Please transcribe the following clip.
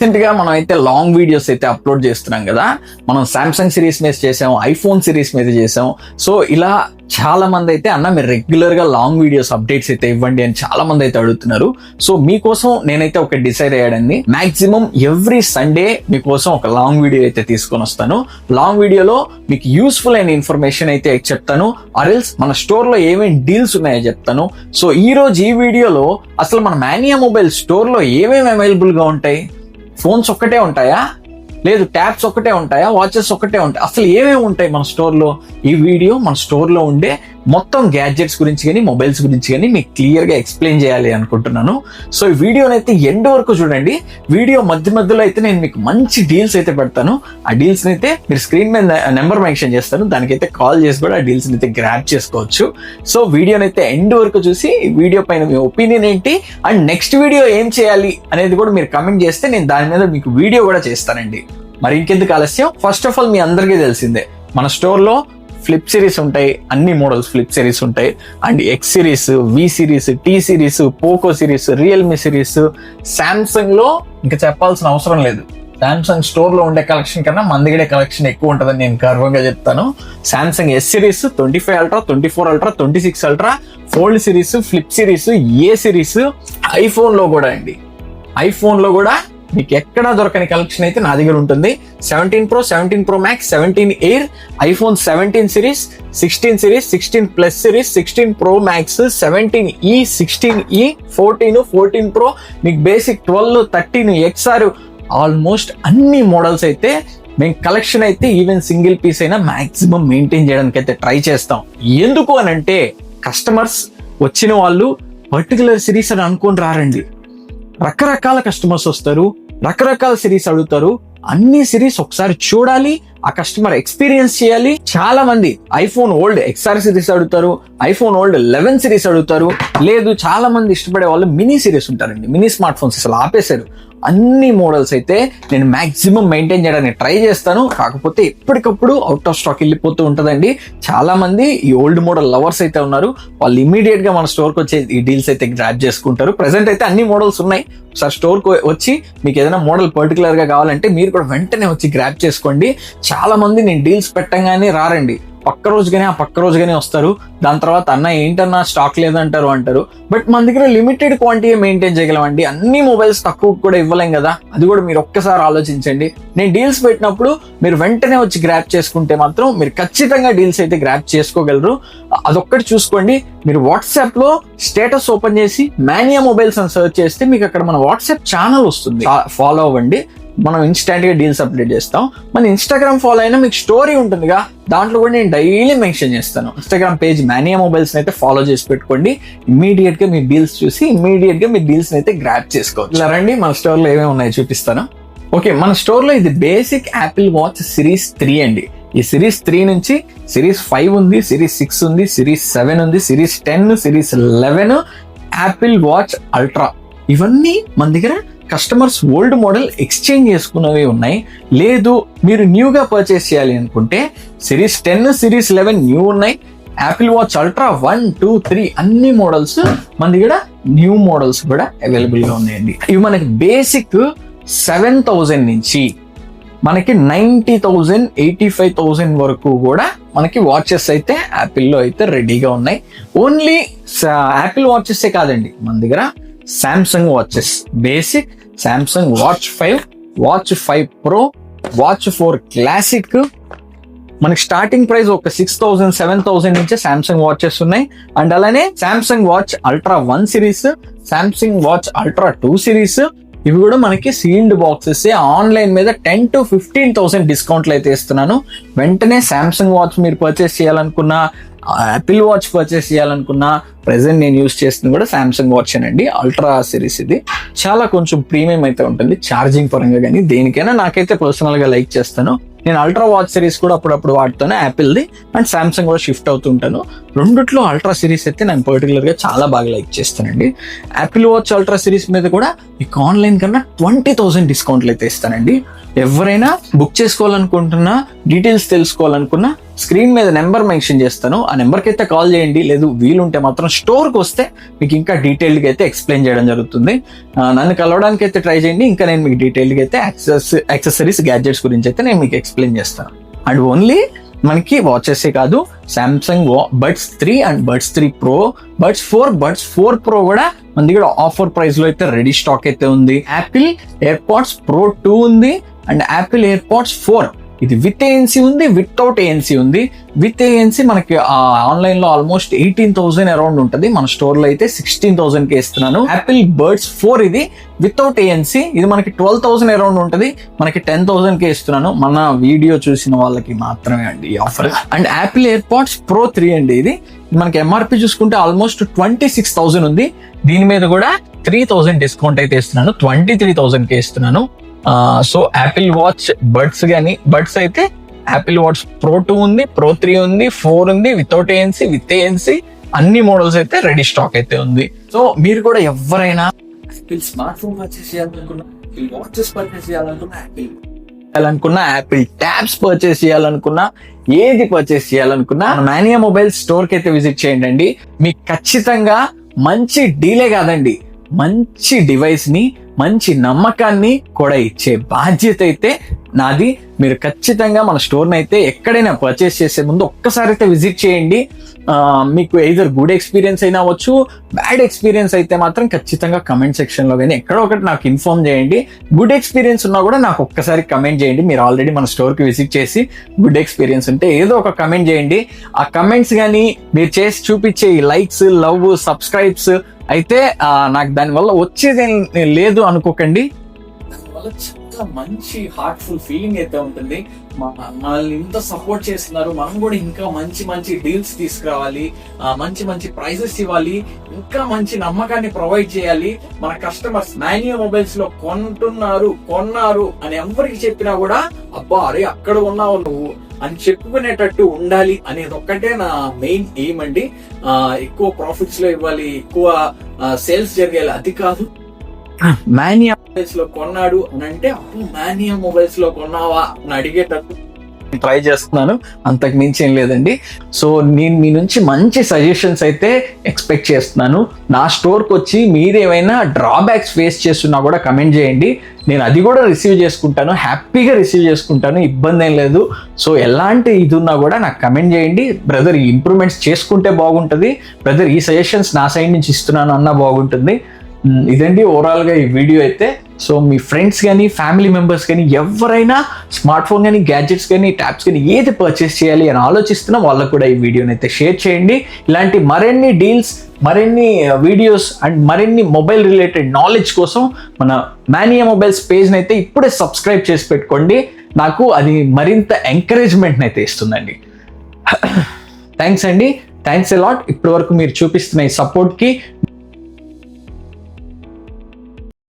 Recent గా మనం అయితే లాంగ్ వీడియోస్ అయితే అప్లోడ్ చేస్తున్నాం కదా. మనం సామ్సంగ్ సిరీస్ మీద చేసాం, ఐఫోన్ సిరీస్ మీద చేసాం. సో ఇలా చాలా మంది అయితే అన్న మీరు రెగ్యులర్ గా లాంగ్ వీడియోస్ అప్డేట్స్ అయితే ఇవ్వండి అని చాలా మంది అయితే అడుగుతున్నారు. సో మీకోసం నేనైతే ఒక డిసైడ్ అయ్యాడండి, మాక్సిమం ఎవ్రీ సండే మీకోసం ఒక లాంగ్ వీడియో అయితే తీసుకొని వస్తాను. లాంగ్ వీడియోలో మీకు యూస్ఫుల్ అయిన ఇన్ఫర్మేషన్ అయితే చెప్తాను, ఆర్ఎల్స్ మన స్టోర్ లో ఏమేమి డీల్స్ ఉన్నాయో చెప్తాను. సో ఈ రోజు ఈ వీడియోలో అసలు మన మానియా మొబైల్ స్టోర్ లో ఏమేమి అవైలబుల్ గా ఉంటాయి, ఫోన్స్ ఒక్కటే ఉంటాయా, లేదు ట్యాబ్స్ ఒక్కటే ఉంటాయా, వాచెస్ ఒక్కటే ఉంటాయి, అసలు ఏమేమి ఉంటాయి మన స్టోర్లో, ఈ వీడియో మన స్టోర్లో ఉండే మొత్తం గ్యాడ్జెట్స్ గురించి కానీ మొబైల్స్ గురించి కానీ మీకు క్లియర్గా ఎక్స్ప్లెయిన్ చేయాలి అనుకుంటున్నాను. సో ఈ వీడియోనైతే ఎండ్ వరకు చూడండి. వీడియో మధ్యలో అయితే నేను మీకు మంచి డీల్స్ అయితే పెడతాను. ఆ డీల్స్ని అయితే మీరు స్క్రీన్ మీద నెంబర్ మెన్షన్ చేస్తాను, దానికైతే కాల్ చేసి కూడా ఆ డీల్స్ని అయితే గ్రాప్ చేసుకోవచ్చు. సో వీడియోనైతే ఎండ్ వరకు చూసి వీడియో పైన మీ ఒపీనియన్ ఏంటి అండ్ నెక్స్ట్ వీడియో ఏం చేయాలి అనేది కూడా మీరు కమెంట్ చేస్తే నేను దాని మీద మీకు వీడియో కూడా చేస్తానండి. మరి ఇంకెందుకు ఆలస్యం, ఫస్ట్ ఆఫ్ ఆల్ మీ అందరికీ తెలిసిందే మన స్టోర్లో ఫ్లిప్ సిరీస్ ఉంటాయి, అన్ని మోడల్స్ ఫ్లిప్ సిరీస్ ఉంటాయి. And X series, V series, T series, Poco series, Realme series, Samsung లో ఇంకా చెప్పాల్సిన అవసరం లేదు. శాంసంగ్ స్టోర్ లో ఉండే కలెక్షన్ కన్నా మన దగ్గర కలెక్షన్ ఎక్కువ ఉంటుందని నేను గర్వంగా చెప్తాను. Samsung S series, 25 ultra, 24 ultra, 26 ultra, fold series, flip series, A series, iPhone లో కూడా అండి, ఐఫోన్ లో కూడా మీకు ఎక్కడా దొరకని కలెక్షన్ అయితే నా దగ్గర ఉంటుంది. 17 Pro, 17 Pro Max, 17 Air, iPhone 17 series, 16 series, 16 plus series, 16 Pro Max, 17E, 16E, 14 Pro, మీకు బేసిక్ 12, 13 XR, ఆల్మోస్ట్ అన్ని మోడల్స్ అయితే మేము కలెక్షన్ అయితే ఈవెన్ సింగిల్ పీస్ అయినా మాక్సిమం మెయింటైన్ చేయడానికి అయితే ట్రై చేస్తాం. ఎందుకు అని అంటే కస్టమర్స్ వచ్చిన వాళ్ళు పర్టికులర్ సిరీస్ అని అనుకొని రారండి. రకరకాల కస్టమర్స్ వస్తారు, రకరకాల సిరీస్ అడుగుతారు. అన్ని సిరీస్ ఒకసారి చూడాలి, ఆ కస్టమర్ ఎక్స్పీరియన్స్ చేయాలి. చాలా మంది ఐఫోన్ ఓల్డ్ XR సిరీస్ అడుగుతారు, ఐఫోన్ ఓల్డ్ 11 సిరీస్ అడుగుతారు. లేదు చాలా మంది ఇష్టపడే వాళ్ళు మినీ సిరీస్ ఉంటారండి, మినీ స్మార్ట్ ఫోన్స్ అసలు ఆపేశారు. అన్ని మోడల్స్ అయితే నేను మాక్సిమం మెయింటైన్ చేయడానికి ట్రై చేస్తాను. కాకపోతే ఎప్పటికప్పుడు అవుట్ ఆఫ్ స్టాక్ వెళ్ళిపోతూ ఉంటుందండి. చాలా మంది ఈ ఓల్డ్ మోడల్ లవర్స్ అయితే ఉన్నారు, వాళ్ళు ఇమీడియట్ గా మన స్టోర్కి వచ్చి ఈ డీల్స్ అయితే గ్రాప్ చేసుకుంటారు. ప్రెసెంట్ అయితే అన్ని మోడల్స్ ఉన్నాయి. సార్ స్టోర్కి వచ్చి మీకు ఏదైనా మోడల్ పర్టికులర్ గా కావాలంటే మీరు కూడా వెంటనే వచ్చి గ్రాప్ చేసుకోండి. చాలా మంది నేను డీల్స్ పెట్టంగానే రారండి, పక్క రోజుగానే వస్తారు. దాని తర్వాత అన్న ఏంటన్నా స్టాక్ లేదంటారు అంటారు. బట్ మన దగ్గర లిమిటెడ్ క్వాంటిటీ మెయింటైన్ చేయగలమండి. అన్ని మొబైల్స్ తక్కువ కూడా ఇవ్వలేం కదా, అది కూడా మీరు ఒక్కసారి ఆలోచించండి. నేను డీల్స్ పెట్టినప్పుడు మీరు వెంటనే వచ్చి గ్రాప్ చేసుకుంటే మాత్రం మీరు ఖచ్చితంగా డీల్స్ అయితే గ్రాప్ చేసుకోగలరు. అదొక్కటి చూసుకోండి. మీరు వాట్సాప్ లో స్టేటస్ ఓపెన్ చేసి మానియా మొబైల్స్ అని సెర్చ్ చేస్తే మీకు అక్కడ మన వాట్సాప్ ఛానల్ వస్తుంది, ఫాలో అవ్వండి. మనం ఇన్స్టాంట్ గా డీల్స్ అప్డేట్ చేస్తాం. మన ఇన్స్టాగ్రామ్ ఫాలో అయినా మీకు స్టోరీ ఉంటుందిగా, దాంట్లో కూడా నేను డైలీ మెన్షన్ చేస్తాను. ఇన్స్టాగ్రామ్ పేజ్ మానియా మొబైల్స్ అయితే ఫాలో చేసి పెట్టుకోండి. ఇమీడియట్ గా మీ డీల్స్ చూసి ఇమీడియట్ గా మీ డీల్స్ అయితే గ్రాప్ చేసుకోవచ్చు. ఇలా రండి మన స్టోర్ లో ఏమేమి ఉన్నాయో చూపిస్తాను. ఓకే, మన స్టోర్ లో ఇది బేసిక్ యాపిల్ వాచ్ సిరీస్ 3 అండి. ఈ సిరీస్ 3 నుంచి సిరీస్ 5 ఉంది, సిరీస్ 6 ఉంది, సిరీస్ 7 ఉంది, series 10, series 11, Apple watch ultra, ఇవన్నీ మన దగ్గర కస్టమర్స్ ఓల్డ్ మోడల్ ఎక్స్చేంజ్ చేసుకున్నవి ఉన్నాయి. లేదు మీరు న్యూగా పర్చేస్ చేయాలి అనుకుంటే సిరీస్ 10, సిరీస్ 11 న్యూ ఉన్నాయి. యాపిల్ వాచ్ అల్ట్రా 1, 2, 3 అన్ని మోడల్స్ మన దగ్గర న్యూ మోడల్స్ కూడా అవైలబుల్ గా ఉన్నాయండి. ఇవి మనకి బేసిక్ 7,000 నుంచి మనకి 90,000, 85,000 వరకు కూడా మనకి వాచెస్ అయితే యాపిల్లో అయితే రెడీగా ఉన్నాయి. ఓన్లీ యాపిల్ వాచెస్ కాదండి, మన దగ్గర Samsung watches basic, Samsung watch 5, watch 5 Pro, watch 4 classic, మనకి స్టార్టింగ్ ప్రైస్ ఒక 6,000, 7,000 నుంచే సామ్సంగ్ వాచెస్ ఉన్నాయి. అండ్ అలానే Samsung watch ultra 1 series, Samsung watch ultra 2 series, ఇవి కూడా మనకి సీల్డ్ బాక్సెస్. ఆన్లైన్ మీద 10 to 15,000 డిస్కౌంట్లు అయితే ఇస్తున్నాను. వెంటనే సామ్సంగ్ వాచ్ మీరు పర్చేస్ చేయాలనుకున్నా, యాపిల్ వాచ్ పర్చేస్ చేయాలనుకున్నా, ప్రెసెంట్ నేను యూస్ చేస్తుంది కూడా సామ్సంగ్ వాచ్ అండి, అల్ట్రా సిరీస్. ఇది చాలా కొంచెం ప్రీమియం అయితే ఉంటుంది ఛార్జింగ్ పరంగా, కానీ దేనికైనా నాకైతే పర్సనల్ గా లైక్ చేస్తాను. నేను అల్ట్రా వాచ్ సిరీస్ కూడా అప్పుడప్పుడు వాడుతాను, యాపిల్ది అండ్ సామ్సంగ్ కూడా షిఫ్ట్ అవుతుంటాను. రెండిట్లో అల్ట్రా సిరీస్ అయితే నేను పర్టికులర్ గా చాలా బాగా లైక్ చేస్తానండి. యాపిల్ వాచ్ అల్ట్రా సిరీస్ మీద కూడా మీకు ఆన్లైన్ కన్నా 20,000 డిస్కౌంట్లు అయితే ఇస్తానండి. ఎవరైనా బుక్ చేసుకోవాలనుకుంటున్నా, డీటెయిల్స్ తెలుసుకోవాలనుకున్నా స్క్రీన్ మీద నెంబర్ మెన్షన్ చేస్తాను, ఆ నెంబర్కి అయితే కాల్ చేయండి. లేదు వీలుంటే మాత్రం స్టోర్కి వస్తే మీకు ఇంకా డీటెయిల్డ్గా అయితే ఎక్స్ప్లెయిన్ చేయడం జరుగుతుంది. నన్ను కలవడానికి అయితే ట్రై చేయండి. ఇంకా నేను మీకు డీటెయిల్డ్గా అయితే యాక్సెసరీస్ గ్యాడ్జెట్స్ గురించి అయితే నేను మీకు ఎక్స్ప్లెయిన్ చేస్తాను. అండ్ ఓన్లీ మనకి వాచెసే కాదు, Samsung buds 3 and buds 3 Pro, buds 4 Pro కూడా మన దగ్గర ఆఫర్ ప్రైస్ లో అయితే రెడీ స్టాక్ అయితే ఉంది. యాపిల్ ఎయిర్పాడ్స్ Pro 2 ఉంది అండ్ యాపిల్ ఎయిర్పాడ్స్ 4 ఇది విత్ ANC ఉంది, వితౌట్ ANC ఉంది. విత్ ANC మనకి ఆన్లైన్ లో ఆల్మోస్ట్ 18,000 అరౌండ్ ఉంటుంది, మన స్టోర్ లో అయితే 16,000 కి ఇస్తున్నాను. యాపిల్ బడ్స్ 4 ఇది వితౌట్ ANC, ఇది మనకి 12,000 అరౌండ్ ఉంటుంది, మనకి 10,000 కి ఇస్తున్నాను. మన వీడియో చూసిన వాళ్ళకి మాత్రమే అండి ఈ offer. And Apple AirPods Pro 3 అండి, ఇది మనకి ఎంఆర్పి చూసుకుంటే ఆల్మోస్ట్ 26,000 ఉంది. దీని మీద కూడా 3,000 డిస్కౌంట్ అయితే ఇస్తున్నాను, 23,000 కి ఇస్తున్నాను. సో యాపిల్ వాచ్ బడ్స్ అయితే యాపిల్ వాచ్ Pro 2 ఉంది, Pro 3 ఉంది, 4 ఉంది, వితౌట్ ANC, విత్ ANC అన్ని మోడల్స్ అయితే రెడీ స్టాక్ అయితే ఉంది. సో మీరు కూడా ఎవరైనా యాపిల్ స్మార్ట్ ఫోన్ పర్చేస్ చేయాలనుకున్నా, యాపిల్ వాచెస్ పర్చేస్ చేయాలనుకున్నా, యాపిల్ ట్యాబ్స్ పర్చేస్ చేయాలనుకున్నా, ఏది పర్చేస్ చేయాలనుకున్నా మానియా మొబైల్ స్టోర్ కి అయితే విజిట్ చేయండి. మీకు ఖచ్చితంగా మంచి డీలే కాదండి, మంచి డివైస్ ని, మంచి నమ్మకాన్ని కూడా ఇచ్చే బాధ్యత అయితే నాది. మీరు ఖచ్చితంగా మన స్టోర్ని అయితే ఎక్కడైనా పర్చేస్ చేసే ముందు ఒక్కసారి అయితే విజిట్ చేయండి. మీకు ఎయిదర్ గుడ్ ఎక్స్పీరియన్స్ అయినా అవ్వచ్చు, బ్యాడ్ ఎక్స్పీరియన్స్ అయితే మాత్రం ఖచ్చితంగా కమెంట్ సెక్షన్ లో కానీ ఎక్కడో ఒకటి నాకు ఇన్ఫార్మ్ చేయండి. గుడ్ ఎక్స్పీరియన్స్ ఉన్నా కూడా నాకు ఒక్కసారి కమెంట్ చేయండి. మీరు ఆల్రెడీ మన స్టోర్ కి విజిట్ చేసి గుడ్ ఎక్స్పీరియన్స్ ఉంటే ఏదో ఒక కమెంట్ చేయండి. ఆ కమెంట్స్ కానీ మీరు చేసి చూపించే ఈ లైక్స్, లవ్, సబ్స్క్రైబ్స్ అయితే నాకు దానివల్ల వచ్చేదేం లేదు అనుకోకండి. దానివల్ల చాలా మంచి హార్ట్ఫుల్ ఫీలింగ్ అయితే ఉంటుంది. మనల్ని ఇంత సపోర్ట్ చేస్తున్నారు, మనం కూడా ఇంకా మంచి మంచి డీల్స్ తీసుకురావాలి, మంచి మంచి ప్రైజెస్ ఇవ్వాలి, ఇంకా మంచి నమ్మకాన్ని ప్రొవైడ్ చేయాలి. మన కస్టమర్స్ మానియా మొబైల్స్ లో కొన్నారు అని ఎవరికి చెప్పినా కూడా అబ్బా అరే అక్కడ ఉన్నావు నువ్వు అని చెప్పుకునేటట్టు ఉండాలి అనేది ఒక్కటే నా మెయిన్ ఎయిమ్ అండి. ఎక్కువ ప్రాఫిట్స్ లో ఇవ్వాలి, ఎక్కువ సేల్స్ జరగాలి, అది కాదు. మానియా మొబైల్స్ లో కొన్నాడు అని అంటే అప్పుడు మానియా మొబైల్స్ లో కొన్నావా అని అడిగేటట్టు ట్రై చేస్తున్నాను, అంతకు మించి ఏం లేదండి. సో నేను మీ నుంచి మంచి సజెషన్స్ అయితే ఎక్స్పెక్ట్ చేస్తున్నాను. నా స్టోర్కి వచ్చి మీరేమైనా డ్రాబ్యాక్స్ ఫేస్ చేస్తున్నా కూడా కమెంట్ చేయండి, నేను అది కూడా రిసీవ్ చేసుకుంటాను, హ్యాపీగా రిసీవ్ చేసుకుంటాను, ఇబ్బంది ఏం లేదు. సో ఎలాంటి ఇది ఉన్నా కూడా నాకు కమెంట్ చేయండి. బ్రదర్ ఈ ఇంప్రూవ్మెంట్స్ చేసుకుంటే బాగుంటుంది, బ్రదర్ ఈ సజెషన్స్ నా సైడ్ నుంచి ఇస్తున్నాను అన్నా బాగుంటుంది. ఇదండి ఓవరాల్గా ఈ వీడియో అయితే. సో మీ ఫ్రెండ్స్ కానీ, ఫ్యామిలీ మెంబర్స్ కానీ ఎవరైనా స్మార్ట్ ఫోన్ కానీ, గ్యాడ్జెట్స్ కానీ, ట్యాబ్స్ కానీ ఏది పర్చేస్ చేయాలి అని ఆలోచిస్తున్నా వాళ్ళకు కూడా ఈ వీడియోని అయితే షేర్ చేయండి. ఇలాంటి మరిన్ని డీల్స్, మరిన్ని వీడియోస్ అండ్ మరిన్ని మొబైల్ రిలేటెడ్ నాలెడ్జ్ కోసం మన మానియా మొబైల్స్ పేజ్ని అయితే ఇప్పుడే సబ్స్క్రైబ్ చేసి పెట్టుకోండి. నాకు అది మరింత ఎంకరేజ్మెంట్ని అయితే ఇస్తుందండి. థ్యాంక్స్ అండి, థ్యాంక్స్ ఎ లాట్. ఇప్పటి వరకు మీరు చూపిస్తున్న ఈ సపోర్ట్కి